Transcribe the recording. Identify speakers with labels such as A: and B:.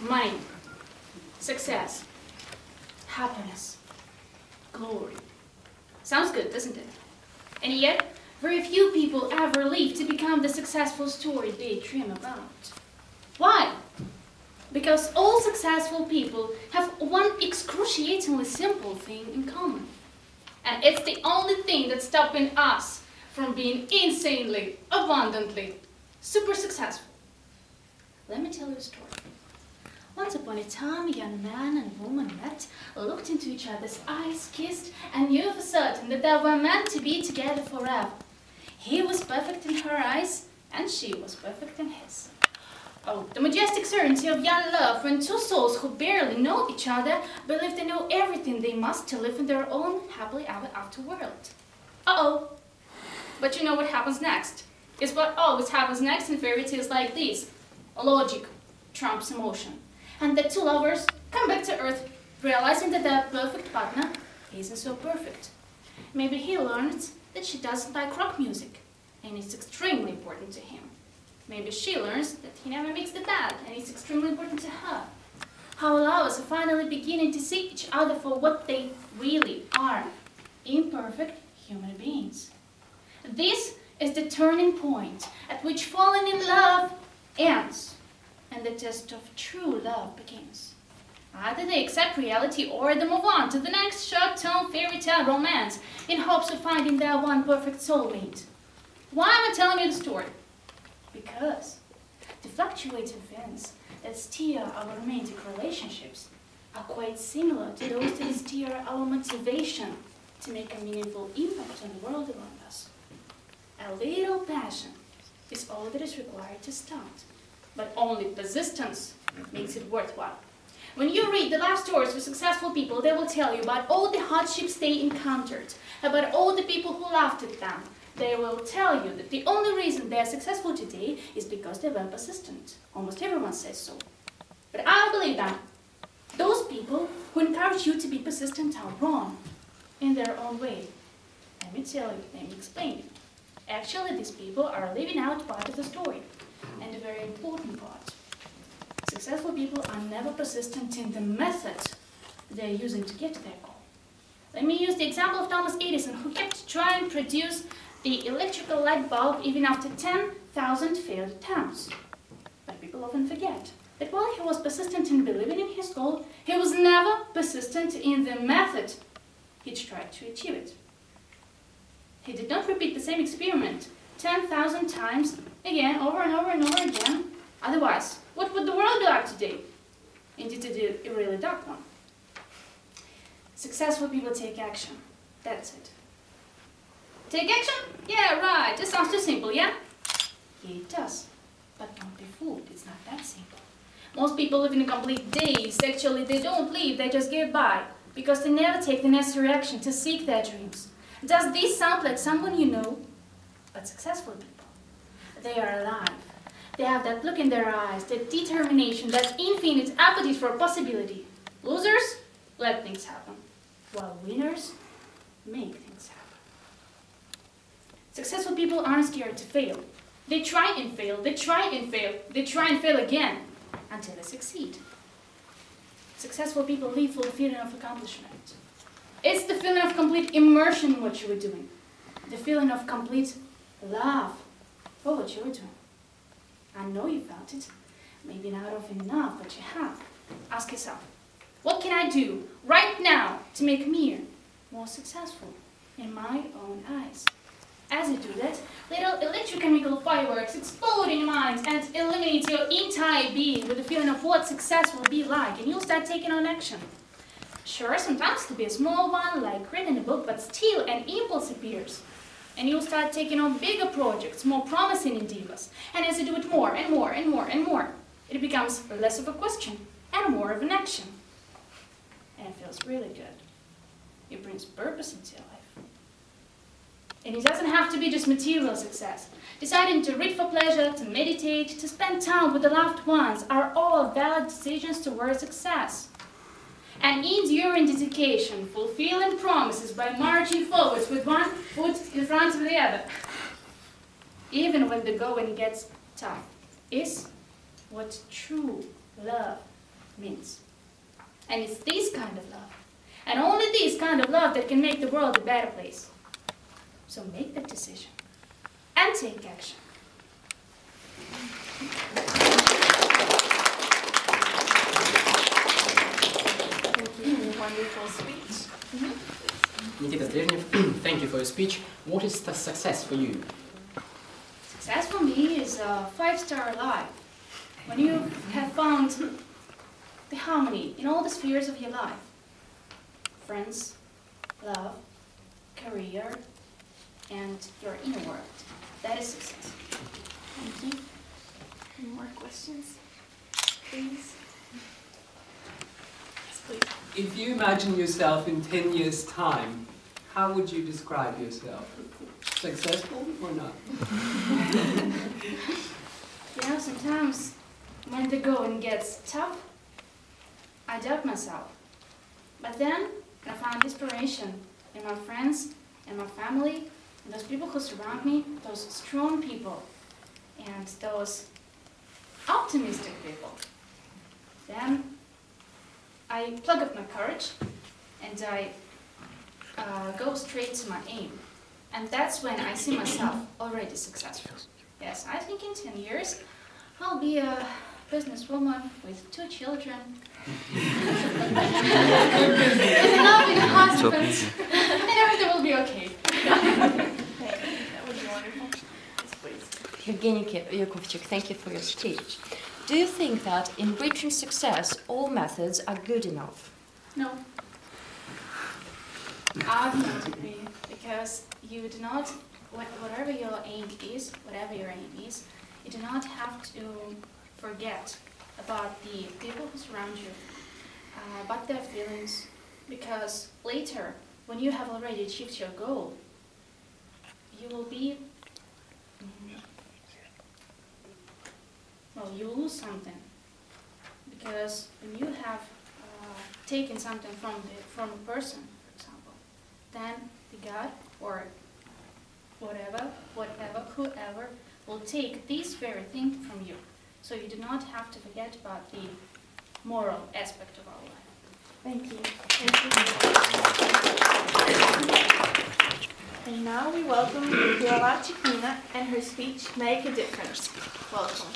A: money, success, happiness, glory. Sounds good, doesn't it? And yet, very few people ever live to become the successful story they dream about. Why? Because all successful people have one excruciatingly simple thing in common. And it's the only thing that's stopping us from being insanely, abundantly, super successful. Let me tell you a story. Once upon a time, a young man and woman met, looked into each other's eyes, kissed, and knew for certain that they were meant to be together forever. He was perfect in her eyes, and she was perfect in his. Oh, the majestic certainty of young love when two souls who barely know each other believe they know everything they must to live in their own happily ever after world. Uh-oh. But you know what happens next? It's what always happens next in fairy tales like these. Logic trumps emotion. And the two lovers come back to Earth, realizing that their perfect partner isn't so perfect. Maybe he learns that she doesn't like rock music, and it's extremely important to him. Maybe she learns that he never makes the bed, and it's extremely important to her. How lovers are finally beginning to see each other for what they really are, imperfect human beings. This is the turning point at which falling in love ends, and the test of true love begins. Either they accept reality or they move on to the next short-term fairy tale romance in hopes of finding their one perfect soulmate. Why am I telling you the story? Because the fluctuating feelings that steer our romantic relationships are quite similar to those that steer our motivation to make a meaningful impact on the world around us. A little passion is all that is required to start, but only persistence makes it worthwhile. When you read the life stories of successful people, they will tell you about all the hardships they encountered, about all the people who laughed at them. They will tell you that the only reason they are successful today is because they were persistent. Almost everyone says so. But I don't believe them. Those people who encourage you to be persistent are wrong in their own way. Let me tell you, let me explain. Actually, these people are leaving out part of the story, and a very important part. Successful people are never persistent in the method they're using to get to their goal. Let me use the example of Thomas Edison, who kept trying to produce the electrical light bulb even after 10,000 failed attempts. But people often forget that while he was persistent in believing in his goal, he was never persistent in the method he tried to achieve it. He did not repeat the same experiment 10,000 times, again, over and over and over again. Otherwise, what would the world be like today? Indeed, a really dark one. Successful people take action. That's it. Take action? Yeah, right. This sounds too simple, yeah? Yeah, it does. But don't be fooled. It's not that simple. Most people live in a complete daze. Actually, they don't live. They just get by. Because they never take the necessary action to seek their dreams. Does this sound like someone you know? But successful people, they are alive. They have that look in their eyes, that determination, that infinite appetite for possibility. Losers let things happen, while winners make things happen. Successful people aren't scared to fail. They try and fail, they try and fail, they try and fail again, until they succeed. Successful people live for the feeling of accomplishment. It's the feeling of complete immersion in what you were doing. The feeling of complete love for what you were doing. I know you felt it. Maybe not often enough, but you have. Ask yourself, what can I do right now to make me more successful in my own eyes? As you do that, little electrochemical fireworks explode in your minds and illuminate your entire being with the feeling of what success will be like, and you'll start taking on action. Sure, sometimes it'll be a small one, like reading a book, but still an impulse appears. And you'll start taking on bigger projects, more promising endeavors. And as you do it more and more and more and more, it becomes less of a question and more of an action. And it feels really good. It brings purpose into your life. And it doesn't have to be just material success. Deciding to read for pleasure, to meditate, to spend time with the loved ones are all valid decisions towards success. And enduring dedication, fulfilling promises by marching forwards with one foot in front of the other, even when the going gets tough, is what true love means. And it's this kind of love, and only this kind of love, that can make the world a better place. So make that decision and take action.
B: Thank you for your wonderful speech.
C: Nikita Strezhnev, thank you for your speech. What is the success for you?
A: Success for me is a 5-star life. When you have found the harmony in all the spheres of your life. Friends, love, career, and your inner world. That is success.
B: Thank you. Any more questions? Please. Yes, please.
D: If you imagine yourself in 10 years' time, how would you describe yourself? Successful or not?
A: You know, sometimes when the going gets tough, I doubt myself. But then I find inspiration in my friends and my family, and those people who surround me, those strong people, and those optimistic people. Then I plug up my courage, and I go straight to my aim. And that's when I see myself already successful. Yes, I think in 10 years, I'll be a businesswoman with 2 children, with a loving husband, and everything will be okay.
B: That would be wonderful. Yes, please.
E: Evgeny Yakovchik, thank you for your speech. Do you think that in reaching success, all methods are good enough?
A: No. I do not agree, because you do not, whatever your aim is, you do not have to forget about the people who surround you, about their feelings, because later, when you have already achieved your goal, you will be, well, you lose something, because when you have taken something from a person, for example, then the God or whoever will take this very thing from you. So you do not have to forget about the moral aspect of our life.
B: Thank you. And now we welcome Viola Chikina and her speech, Make a Difference. Welcome.